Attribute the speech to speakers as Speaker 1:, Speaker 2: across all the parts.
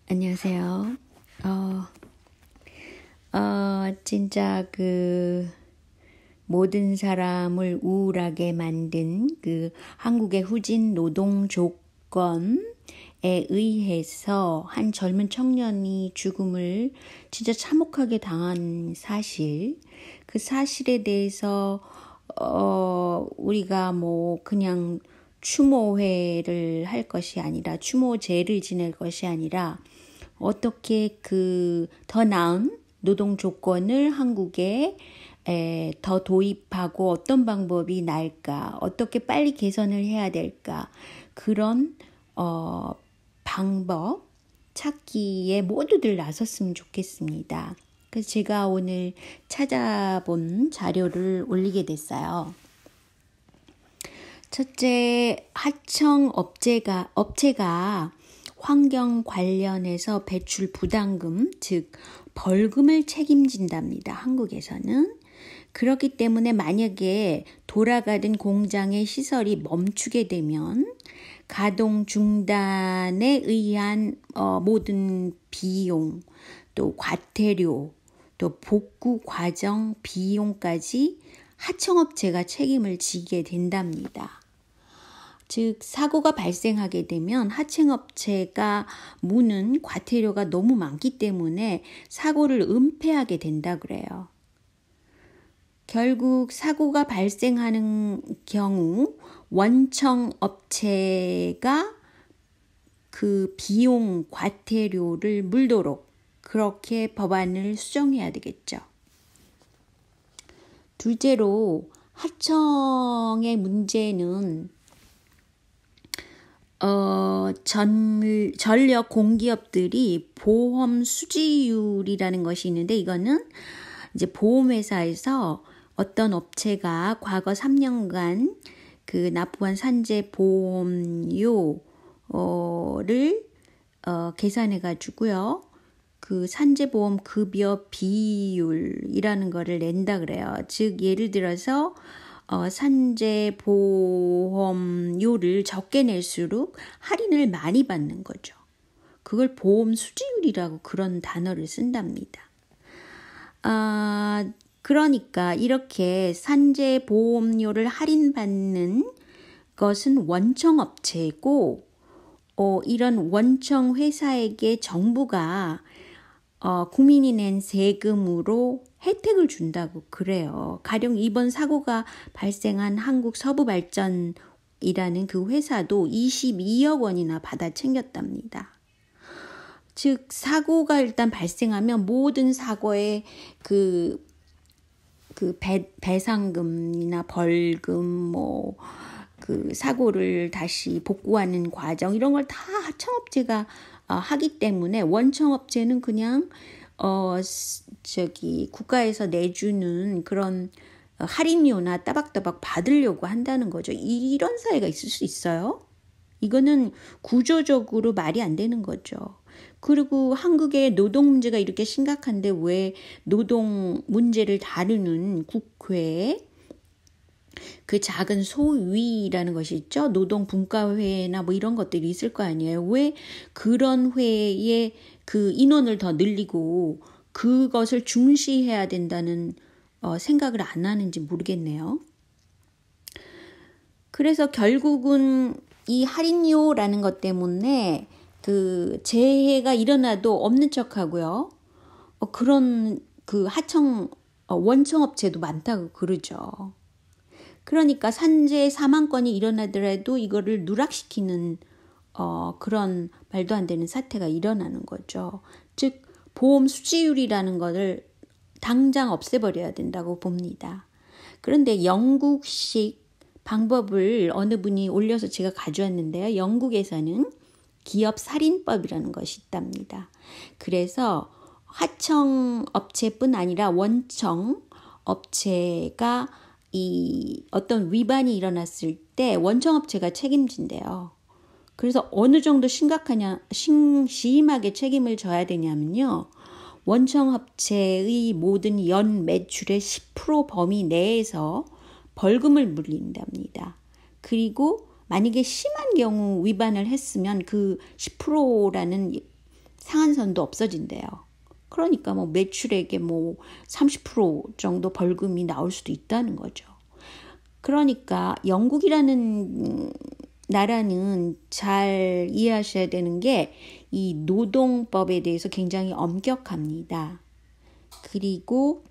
Speaker 1: 안녕하세요. 진짜 모든 사람을 우울하게 만든 한국의 후진 노동 조건에 의해서 한 젊은 청년이 죽음을 진짜 참혹하게 당한 사실, 그 사실에 대해서 우리가 그냥 추모회를 할 것이 아니라 추모제를 지낼 것이 아니라 어떻게 더 나은 노동 조건을 한국에 더 도입하고 어떤 방법이 나을까, 어떻게 빨리 개선을 해야 될까, 그런 방법 찾기에 모두들 나섰으면 좋겠습니다. 그래서 제가 오늘 찾아본 자료를 올리게 됐어요. 첫째, 하청 업체가 환경 관련해서 배출 부담금, 즉 벌금을 책임진답니다. 한국에서는. 그렇기 때문에 만약에 돌아가던 공장의 시설이 멈추게 되면 가동 중단에 의한 모든 비용, 또 과태료, 또 복구 과정 비용까지 하청업체가 책임을 지게 된답니다. 즉 사고가 발생하게 되면 하청업체가 무는 과태료가 너무 많기 때문에 사고를 은폐하게 된다 그래요. 결국 사고가 발생하는 경우 원청업체가 그 비용 과태료를 물도록 그렇게 법안을 수정해야 되겠죠. 둘째로 하청의 문제는 전력 공기업들이 보험 수지율이라는 것이 있는데, 이거는 이제 보험회사에서 어떤 업체가 과거 3년간 납부한 산재 보험료를 계산해 가지고요. 그 산재보험 급여 비율이라는 거를 낸다 그래요. 즉 예를 들어서 산재보험료를 적게 낼수록 할인을 많이 받는 거죠. 그걸 보험 수지율이라고 그런 단어를 쓴답니다. 그러니까 이렇게 산재보험료를 할인받는 것은 원청업체고, 이런 원청 회사에게 정부가 국민이 낸 세금으로 혜택을 준다고 그래요. 가령 이번 사고가 발생한 한국서부발전이라는 그 회사도 22억 원이나 받아 챙겼답니다. 즉 사고가 일단 발생하면 모든 사고의 배상금이나 벌금, 사고를 다시 복구하는 과정, 이런 걸 다 하청업체가 하기 때문에 원청업체는 그냥 국가에서 내주는 그런 할인료나 따박따박 받으려고 한다는 거죠. 이런 사회가 있을 수 있어요? 이거는 구조적으로 말이 안 되는 거죠. 그리고 한국의 노동 문제가 이렇게 심각한데 왜 노동 문제를 다루는 국회에 그 작은 소위라는 것이 있죠. 노동분과회나 이런 것들이 있을 거 아니에요. 왜 그런 회에 인원을 더 늘리고 그것을 중시해야 된다는 생각을 안 하는지 모르겠네요. 그래서 결국은 이 할인료라는 것 때문에 재해가 일어나도 없는 척하고요. 그런 원청업체도 많다고 그러죠. 그러니까 산재 사망건이 일어나더라도 이거를 누락시키는 그런 말도 안 되는 사태가 일어나는 거죠. 즉 보험 수지율이라는 것을 당장 없애버려야 된다고 봅니다. 그런데 영국식 방법을 어느 분이 올려서 제가 가져왔는데요. 영국에서는 기업살인법이라는 것이 있답니다. 그래서 하청업체뿐 아니라 원청업체가 어떤 위반이 일어났을 때 원청업체가 책임진대요. 그래서 어느 정도 심하게 책임을 져야 되냐면요. 원청업체의 모든 연 매출의 10% 범위 내에서 벌금을 물린답니다. 그리고 만약에 심한 경우 위반을 했으면 그 10%라는 상한선도 없어진대요. 그러니까 뭐 매출액의 뭐 30% 정도 벌금이 나올 수도 있다는 거죠. 그러니까 영국이라는 나라는 잘 이해하셔야 되는 게 이 노동법에 대해서 굉장히 엄격합니다. 그리고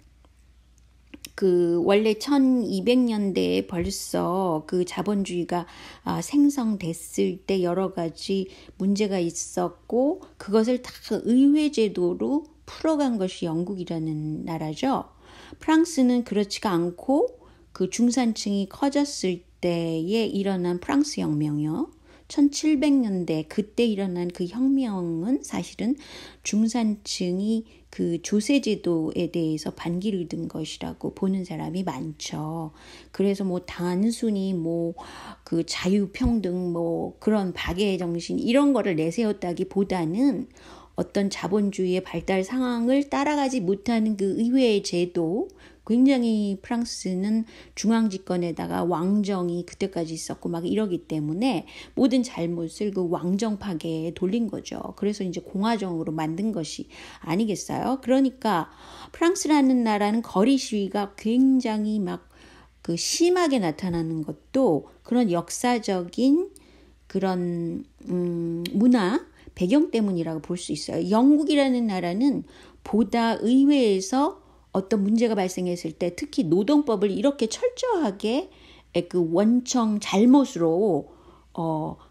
Speaker 1: 그 원래 1200년대에 벌써 그 자본주의가 생성됐을 때 여러 가지 문제가 있었고 그것을 다 의회 제도로 풀어간 것이 영국이라는 나라죠. 프랑스는 그렇지가 않고 그 중산층이 커졌을 때에 일어난 프랑스 혁명이요. 1700년대 그때 일어난 그 혁명은 사실은 중산층이 그 조세제도에 대해서 반기를 든 것이라고 보는 사람이 많죠. 그래서 뭐 단순히 뭐 그 자유평등 뭐 그런 박애의 정신 이런 거를 내세웠다기보다는 어떤 자본주의의 발달 상황을 따라가지 못하는 그 의회의 제도, 굉장히 프랑스는 중앙집권에다가 왕정이 그때까지 있었고 막 이러기 때문에 모든 잘못을 그 왕정 파괴에 돌린 거죠. 그래서 이제 공화정으로 만든 것이 아니겠어요? 그러니까 프랑스라는 나라는 거리 시위가 굉장히 막 그 심하게 나타나는 것도 그런 역사적인 그런 문화 배경 때문이라고 볼 수 있어요. 영국이라는 나라는 보다 의회에서 어떤 문제가 발생했을 때 특히 노동법을 이렇게 철저하게 그 원청 잘못으로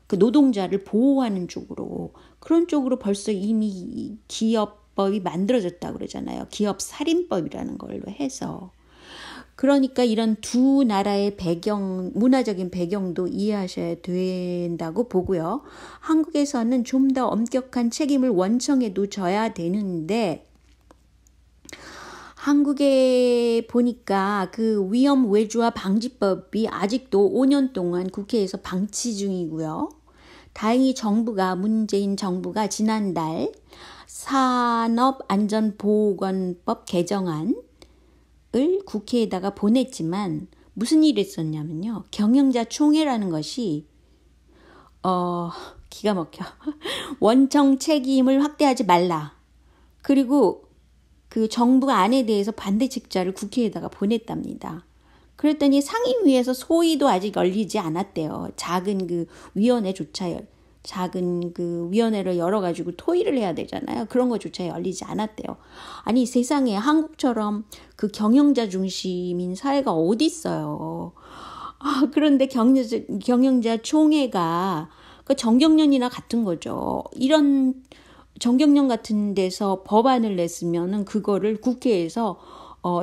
Speaker 1: 그 노동자를 보호하는 쪽으로 그런 쪽으로 벌써 이미 기업법이 만들어졌다고 그러잖아요. 기업살인법이라는 걸로 해서. 그러니까 이런 두 나라의 배경, 문화적인 배경도 이해하셔야 된다고 보고요. 한국에서는 좀 더 엄격한 책임을 원청에도 져야 되는데 한국에 보니까 그 위험 외주화 방지법이 아직도 5년 동안 국회에서 방치 중이고요. 다행히 문재인 정부가 지난달 산업안전보건법 개정안을 국회에다가 보냈지만 무슨 일이 있었냐면요. 경영자 총회라는 것이 기가 막혀. 원청 책임을 확대하지 말라. 그리고 그 정부 안에 대해서 반대 책자를 국회에다가 보냈답니다. 그랬더니 상임위에서 소위도 아직 열리지 않았대요. 작은 그 위원회를 열어가지고 토의를 해야 되잖아요. 그런 거조차 열리지 않았대요. 아니 세상에 한국처럼 그 경영자 중심인 사회가 어디 있어요. 그런데 경영자 총회가 그 정경련이나 같은 거죠. 이런 정경련 같은 데서 법안을 냈으면은 그거를 국회에서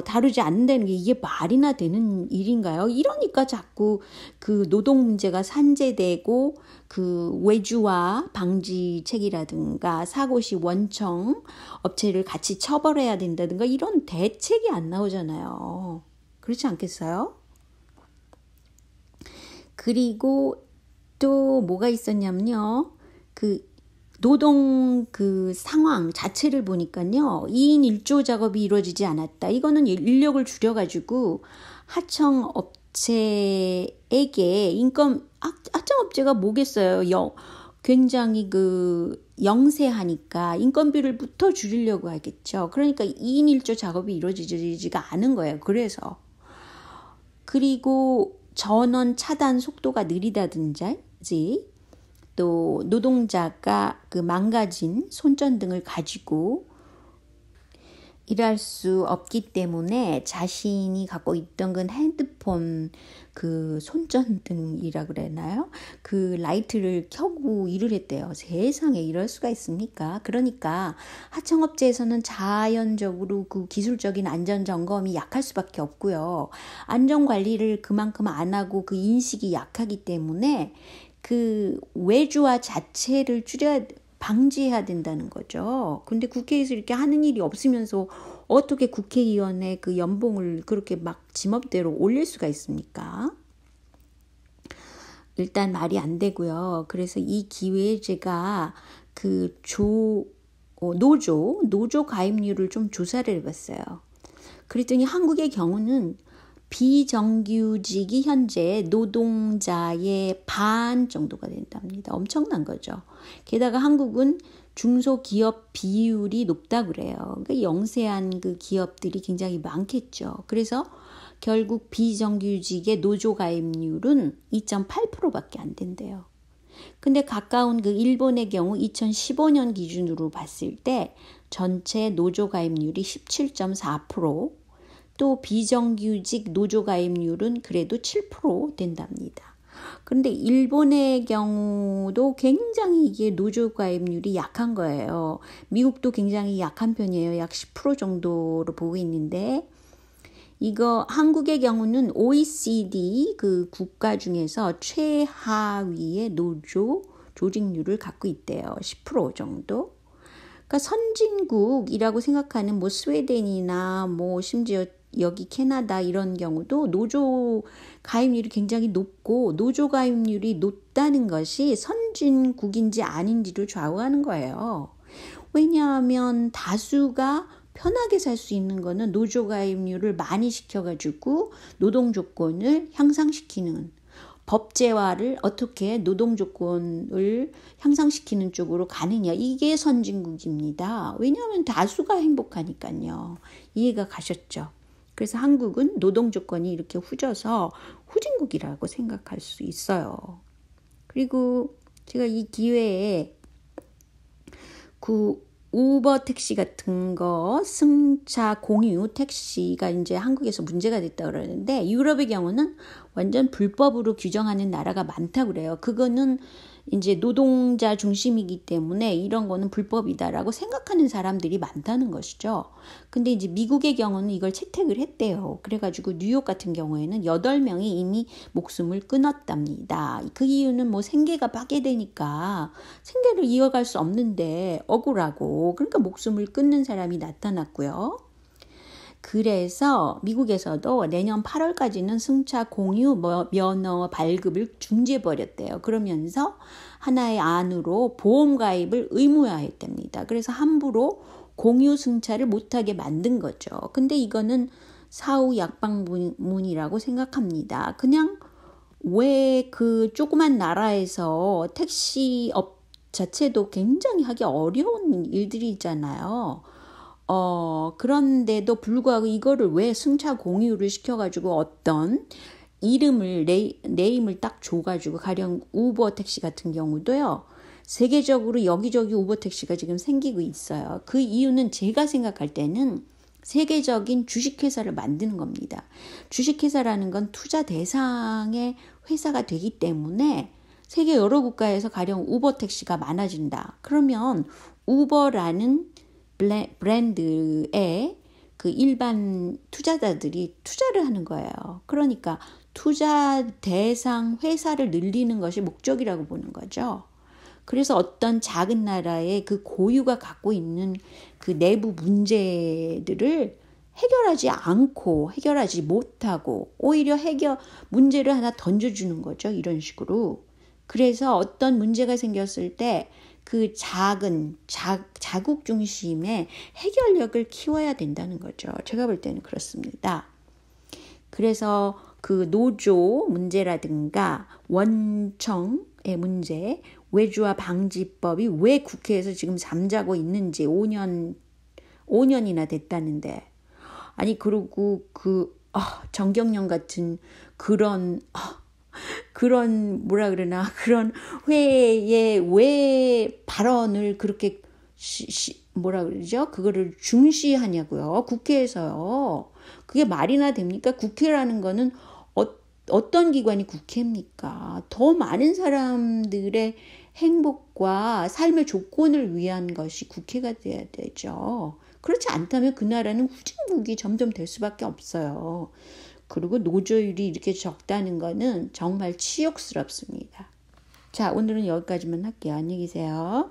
Speaker 1: 다루지 않는다는 게 이게 말이나 되는 일인가요? 이러니까 자꾸 그 노동 문제가 산재되고 그 외주화 방지책이라든가 사고시 원청 업체를 같이 처벌해야 된다든가 이런 대책이 안 나오잖아요. 그렇지 않겠어요? 그리고 또 뭐가 있었냐면요. 그 노동 그 상황 자체를 보니까요. 2인 1조 작업이 이루어지지 않았다. 이거는 인력을 줄여가지고 하청업체에게 하청업체가 뭐겠어요. 굉장히 그 영세하니까 인건비를부터 줄이려고 하겠죠. 그러니까 2인 1조 작업이 이루어지지가 않은 거예요. 그리고 전원 차단 속도가 느리다든지 또 노동자가 그 망가진 손전등을 가지고 일할 수 없기 때문에 자신이 갖고 있던 그 핸드폰 그 손전등이라 그러나요? 그 라이트를 켜고 일을 했대요. 세상에 이럴 수가 있습니까? 그러니까 하청업체에서는 자연적으로 그 기술적인 안전점검이 약할 수밖에 없고요. 안전관리를 그만큼 안 하고 그 인식이 약하기 때문에 그 외주화 자체를 방지해야 된다는 거죠. 근데 국회에서 이렇게 하는 일이 없으면서 어떻게 국회의원의 그 연봉을 그렇게 막 지멋대로 올릴 수가 있습니까? 일단 말이 안 되고요. 그래서 이 기회에 제가 그 노조 가입률을 좀 조사를 해봤어요. 그랬더니 한국의 경우는 비정규직이 현재 노동자의 반 정도가 된답니다. 엄청난 거죠. 게다가 한국은 중소기업 비율이 높다고 그래요. 그러니까 영세한 그 기업들이 굉장히 많겠죠. 그래서 결국 비정규직의 노조 가입률은 2.8%밖에 안 된대요. 근데 가까운 그 일본의 경우 2015년 기준으로 봤을 때 전체 노조 가입률이 17.4%, 또 비정규직 노조 가입률은 그래도 7% 된답니다. 그런데 일본의 경우도 굉장히 이게 노조 가입률이 약한 거예요. 미국도 굉장히 약한 편이에요. 약 10% 정도로 보고 있는데, 이거 한국의 경우는 OECD 그 국가 중에서 최하위의 노조 조직률을 갖고 있대요. 10% 정도. 그러니까 선진국이라고 생각하는 뭐 스웨덴이나 뭐 심지어 여기 캐나다 이런 경우도 노조 가입률이 굉장히 높고, 노조 가입률이 높다는 것이 선진국인지 아닌지를 좌우하는 거예요. 왜냐하면 다수가 편하게 살 수 있는 거는 노조 가입률을 많이 시켜가지고 노동 조건을 향상시키는, 법제화를 어떻게 노동 조건을 향상시키는 쪽으로 가느냐, 이게 선진국입니다. 왜냐하면 다수가 행복하니까요. 이해가 가셨죠? 그래서 한국은 노동 조건이 이렇게 후져서 후진국이라고 생각할 수 있어요. 그리고 제가 이 기회에 그 우버 택시 같은 거, 승차 공유 택시가 이제 한국에서 문제가 됐다 그러는데, 유럽의 경우는 완전 불법으로 규정하는 나라가 많다고 그래요. 그거는 이제 노동자 중심이기 때문에 이런 거는 불법이다라고 생각하는 사람들이 많다는 것이죠. 근데 이제 미국의 경우는 이걸 채택을 했대요. 그래가지고 뉴욕 같은 경우에는 8명이 이미 목숨을 끊었답니다. 그 이유는 뭐 생계가 파괴되니까 생계를 이어갈 수 없는데 억울하고, 그러니까 목숨을 끊는 사람이 나타났고요. 그래서 미국에서도 내년 8월까지는 승차 공유 면허 발급을 중지해버렸대요. 그러면서 하나의 안으로 보험 가입을 의무화했답니다. 그래서 함부로 공유 승차를 못하게 만든 거죠. 근데 이거는 사후 약방문이라고 생각합니다. 그냥 왜 그 조그만 나라에서 택시업 자체도 굉장히 하기 어려운 일들이잖아요. 그런데도 불구하고 이거를 왜 승차 공유를 시켜가지고 어떤 이름을, 네임을 딱 줘가지고, 가령 우버 택시 같은 경우도요, 세계적으로 여기저기 우버 택시가 지금 생기고 있어요. 그 이유는 제가 생각할 때는 세계적인 주식회사를 만드는 겁니다. 주식회사라는 건 투자 대상의 회사가 되기 때문에 세계 여러 국가에서 가령 우버 택시가 많아진다. 그러면 우버라는 브랜드에 그 일반 투자자들이 투자를 하는 거예요. 그러니까 투자 대상 회사를 늘리는 것이 목적이라고 보는 거죠. 그래서 어떤 작은 나라의 그 고유가 갖고 있는 그 내부 문제들을 해결하지 못하고 오히려 문제를 하나 던져주는 거죠. 이런 식으로. 그래서 어떤 문제가 생겼을 때 그 자국 중심의 해결력을 키워야 된다는 거죠. 제가 볼 때는 그렇습니다. 그래서 그 노조 문제라든가 원청의 문제, 외주화 방지법이 왜 국회에서 지금 잠자고 있는지 5년이나 됐다는데, 아니 그리고 정경련 같은 그런 그런 회의에 왜 발언을 그렇게 그거를 중시하냐고요. 국회에서요. 그게 말이나 됩니까? 국회라는 거는 어떤 기관이 국회입니까? 더 많은 사람들의 행복과 삶의 조건을 위한 것이 국회가 돼야 되죠. 그렇지 않다면 그 나라는 후진국이 점점 될 수밖에 없어요. 그리고 노조율이 이렇게 적다는 거는 정말 치욕스럽습니다. 자, 오늘은 여기까지만 할게요. 안녕히 계세요.